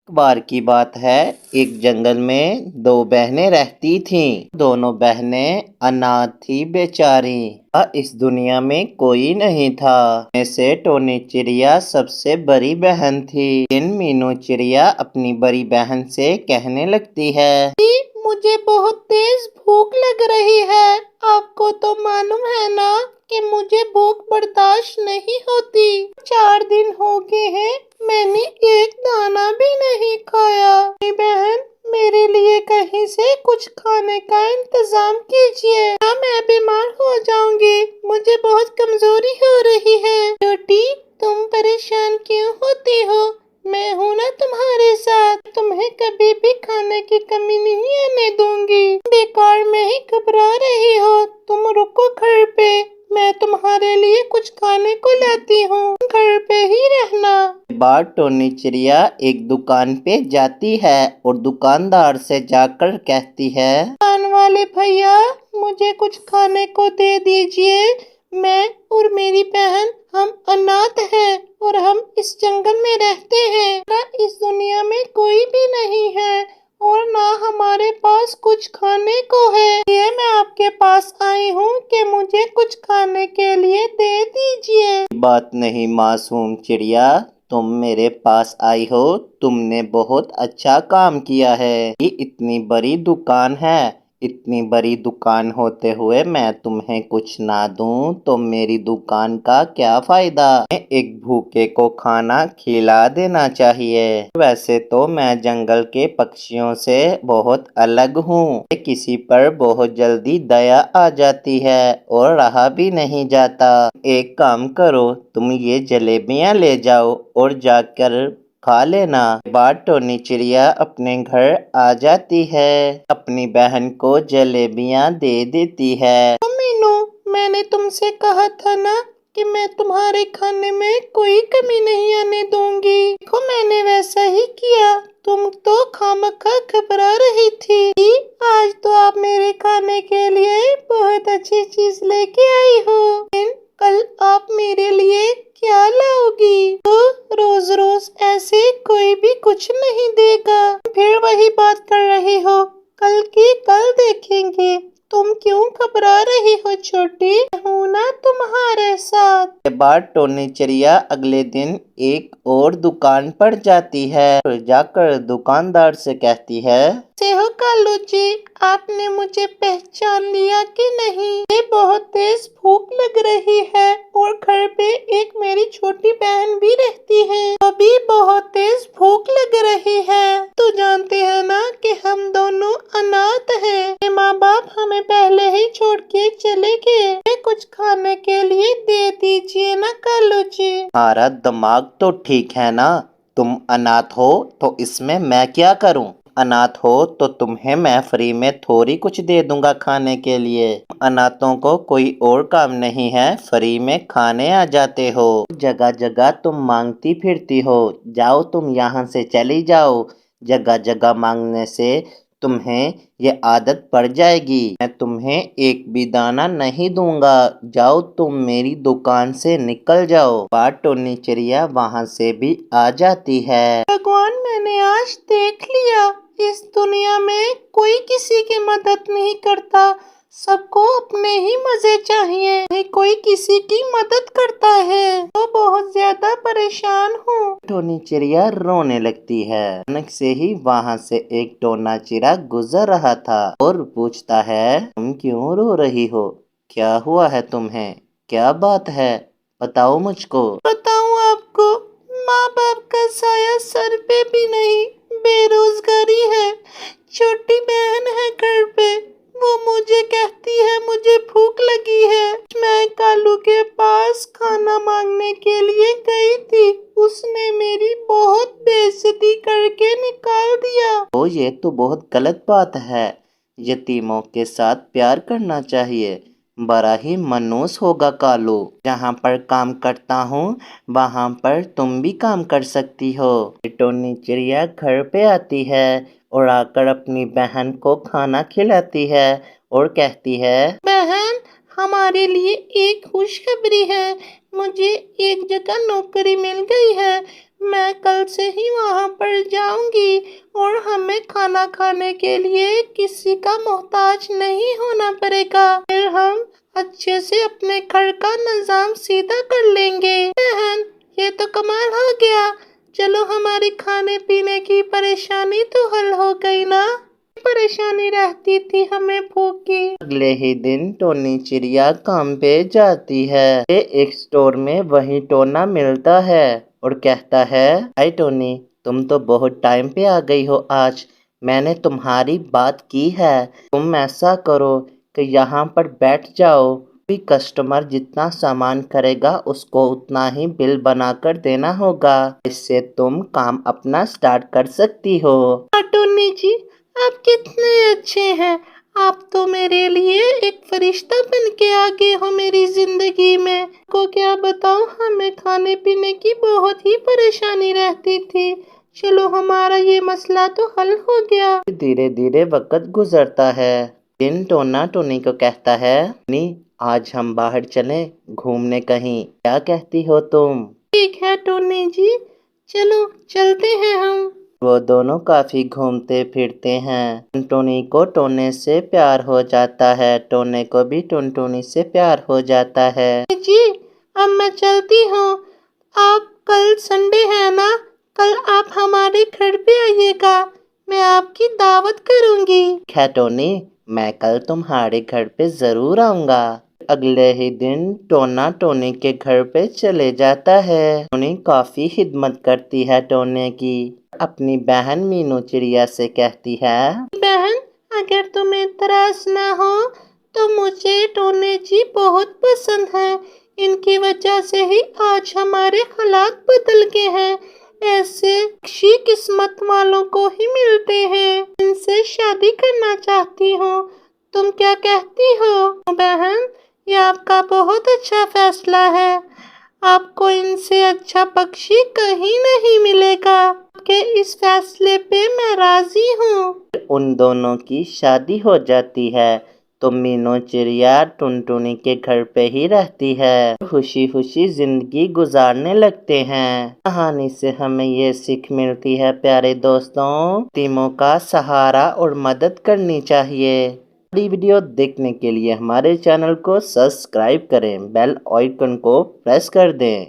بار کی بات ہے، ایک جنگل میں دو بہنیں رہتی تھیں۔ دونوں بہنیں اناتھ تھی بیچاری۔ اس دنیا میں کوئی نہیں تھا۔ ان میں سے ٹونی چڑیا سب سے بڑی بہن تھی۔ ایک دن مینو چڑیا اپنی بڑی بہن سے کہنے لگتی ہے، مجھے بہت تیز بھوک لگ رہی ہے۔ آپ کو تو معلوم ہے نا کہ مجھے بھوک برداشت نہیں ہوتی۔ 4 دن ہو گئے ہیں میں نے ایک دانہ بھی نہیں کھایا۔ میری بہن، میرے لیے کہیں سے کچھ کھانے کا انتظام کیجیے، یا میں بیمار ہو جاؤں گی۔ مجھے بہت کمزوری ہو رہی ہے۔ چھوٹی، تم پریشان کیوں ہوتی ہو؟ میں ہوں نا تمہارے ساتھ۔ تمہیں کبھی بھی کھانے کی کمی نہیں آنے دوں گی۔ بیکار میں ہی گھبرا رہی ہو۔ تم رکو گھر پہ، میں تمہارے لیے کچھ کھانے کو لاتی ہوں، گھر پہ ہی رہنا۔ بار ٹونی چڑیا ایک دکان پہ جاتی ہے اور دکاندار سے جا کر کہتی ہے، دکان والے بھیا، مجھے کچھ کھانے کو دے دیجیے۔ میں اور میری بہن ہم اناتھ ہیں اور ہم اس جنگل میں رہتے ہیں۔ اس دنیا میں کوئی بھی نہیں ہے اور نہ ہمارے پاس کچھ کھانے کو ہے۔ یہ میں آپ کے پاس آئی ہوں کہ مجھے کچھ کھانے کے لیے دے دیجیے۔ بات نہیں معصوم چڑیا، تم میرے پاس آئی ہو، تم نے بہت اچھا کام کیا ہے۔ یہ اتنی بڑی دکان ہے، اتنی بڑی دکان ہوتے ہوئے میں تمہیں کچھ نہ دوں تو میری دکان کا کیا فائدہ؟ میں ایک بھوکے کو کھانا کھلا دینا چاہیے۔ ویسے تو میں جنگل کے پکشیوں سے بہت الگ ہوں۔ مجھے کسی پر بہت جلدی دیا آ جاتی ہے اور رہا بھی نہیں جاتا۔ ایک کام کرو، تم یہ جلیبیاں لے جاؤ اور جا کر کھا لینا۔ یہ بات ٹونی چڑیا اپنے گھر آ جاتی ہے، اپنی بہن کو جلیبیاں دے دیتی ہے۔ مینو، میں نے تم سے کہا تھا نا کہ میں تمہارے کھانے میں کوئی کمی نہیں آنے دوں گی۔ دیکھو میں نے ویسا ہی کیا، تم تو خامخواہ گھبرا رہی تھی۔ آج تو آپ میرے کھانے کے لیے بہت اچھی چیز لے کے آئی ہو، لیکن کل آپ میرے لیے کیا لاؤ گی؟ روز روز ایسے کوئی بھی کچھ نہیں دے گا۔ پھر وہی بات کر رہی ہو، کل کی کل دیکھیں گے۔ تم کیوں گھبرا رہی ہو چھوٹی؟ میں ہوں نا تمہارے ساتھ۔ یہ بات ٹونی چڑیا اگلے دن ایک اور دکان پر جاتی ہے اور جا کر دکاندار سے کہتی ہے، کیسے ہو کالو جی؟ آپ نے مجھے پہچان لیا کہ نہیں؟ مجھے بہت تیز بھوک لگ رہی ہے اور گھر پہ ایک میری چھوٹی بہن بھی رہتی ہے، وہ بھی بہت تیز بھوک لگ رہی ہے۔ تو جانتے ہیں نا کہ ہم دونوں اناتھ ہیں، میرے ماں باپ ہمیں پہلے ہی چھوڑ کے چلے گئے۔ ہمیں کچھ کھانے کے لیے دے دیجیے نا کالو جی۔ تمہارا دماغ تو ٹھیک ہے نا؟ تم اناتھ ہو تو اس میں کیا کروں؟ اناتھ ہو تو تمہیں میں فری میں تھوڑی کچھ دے دوں گا کھانے کے لیے۔ اناتھوں کو کوئی اور کام نہیں ہے، فری میں کھانے آ جاتے ہو، جگہ جگہ تم مانگتی پھرتی ہو۔ جاؤ تم یہاں سے چلی جاؤ، جگہ جگہ مانگنے سے تمہیں یہ عادت پڑ جائے گی۔ میں تمہیں ایک بھی دانہ نہیں دوں گا، جاؤ تم میری دکان سے نکل جاؤ۔ بات ٹونی چڑیا وہاں سے بھی آ جاتی ہے۔ بھگوان، میں نے آج دیکھ لیا، اس دنیا میں کوئی کسی کی مدد نہیں کرتا، سب کو اپنے ہی مزے چاہیے، نہیں کوئی کسی کی مدد کرتا ہے۔ تو بہت زیادہ پریشان ہوں۔ ٹونی چڑیا رونے لگتی ہے۔ اچانک سے ہی وہاں سے ایک ٹونا چڑیا گزر رہا تھا اور پوچھتا ہے، تم کیوں رو رہی ہو؟ کیا ہوا ہے تمہیں؟ کیا بات ہے؟ بتاؤ مجھ کو۔ بتاؤں آپ کو؟ ماں باپ کا سایہ سر پہ بھی نہیں، بے روزگاری ہے۔ چھوٹی بہن ہے گھر پہ، وہ مجھے کہتی ہے مجھے بھوک لگی ہے۔ میں کالو کے پاس کھانا مانگنے کے لیے گئی تھی، اس نے میری بہت بے عزتی کر کے نکال دیا۔ یہ تو بہت غلط بات ہے، یتیموں کے ساتھ پیار کرنا چاہیے۔ بڑا ہی منحوس ہوگا کالو، جہاں پر کام کرتا ہوں وہاں پر تم بھی کام کر سکتی ہو۔ ٹونی چڑیا گھر پہ آتی ہے اور آ کر اپنی بہن کو کھانا کھلاتی ہے اور کہتی ہے، بہن، ہمارے لیے ایک خوشخبری ہے، مجھے ایک جگہ نوکری مل گئی ہے، میں کل سے ہی وہاں پر جاؤں گی اور ہمیں کھانا کھانے کے لیے کسی کا محتاج نہیں ہونا پڑے گا۔ پھر ہم اچھے سے اپنے گھر کا نظام سیدھا کر لیں گے۔ بہن، یہ تو کمال ہو گیا۔ چلو، ہماری کھانے پینے کی پریشانی تو حل ہو گئی نا؟ پریشانی رہتی تھی ہمیں بھوک کی۔ اگلے ہی دن ٹونی چڑیا کام پہ جاتی ہے۔ ایک اسٹور میں وہیں ٹونا ملتا ہے اور کہتا ہے، ہائی ٹونی، تم تو بہت ٹائم پہ آ گئی ہو آج۔ میں نے تمہاری بات کی ہے، تم ایسا کرو کہ یہاں پر بیٹھ جاؤ۔ بھی کسٹمر جتنا سامان کرے گا اس کو اتنا ہی بل بنا کر دینا ہوگا۔ اس سے تم کام اپنا سٹارٹ کر سکتی ہو۔ ٹونی جی، آپ کتنے اچھے ہیں۔ آپ تو میرے لیے ایک فرشتہ بن کے آ گئے ہو میری زندگی میں۔ کو کیا بتاؤں، ہمیں کھانے پینے کی بہت ہی پریشانی رہتی تھی۔ چلو، ہمارا یہ مسئلہ تو حل ہو گیا۔ دھیرے دھیرے وقت گزرتا ہے۔ دن ٹونا ٹونی کو کہتا ہے، ٹونی، آج ہم باہر چلیں گھومنے کہیں، کیا کہتی ہو تم؟ ٹھیک ہے ٹونی جی، چلو چلتے ہیں ہم۔ وہ دونوں کافی گھومتے پھرتے ہیں۔ ٹونی کو ٹونے سے پیار ہو جاتا ہے، ٹونے کو بھی ٹونی سے پیار ہو جاتا ہے۔ جی، اب میں چلتی ہوں۔ آپ کل سنڈے ہے نا، کل آپ ہمارے گھر پہ آئیے گا، میں آپ کی دعوت کروں گی۔ ٹھیک ہے ٹونی، میں کل تمہارے گھر پہ ضرور آؤں گا۔ اگلے ہی دن ٹونا ٹونی کے گھر پہ چلے جاتا ہے۔ ٹونی کافی خدمت کرتی ہے ٹونے کی۔ اپنی بہن مینو چڑیا سے کہتی ہے، بہن، اگر تمہیں اعتراض نہ ہو تو مجھے ٹونے جی بہت پسند ہیں۔ ان کی وجہ سے ہی آج ہمارے حالات بدل گئے ہیں۔ ایسے اچھی قسمت والوں کو ہی ملتے ہیں۔ ان سے شادی کرنا چاہتی ہوں، تم کیا کہتی ہو؟ بہن، یہ آپ کا بہت اچھا فیصلہ ہے۔ آپ کو ان سے اچھا بخشی کہیں نہیں ملے گا۔ آپ کے اس فیصلے پہ میں راضی ہوں۔ ان دونوں کی شادی ہو جاتی ہے تو مینو چڑیا ٹونی کے گھر پہ ہی رہتی ہے، خوشی خوشی زندگی گزارنے لگتے ہیں۔ کہانی سے ہمیں یہ سیکھ ملتی ہے پیارے دوستوں، یتیموں کا سہارا اور مدد کرنی چاہیے۔ اگلی ویڈیو دیکھنے کے لیے ہمارے چینل کو سبسکرائب کریں، بیل آئیکن کو پریس کر دیں۔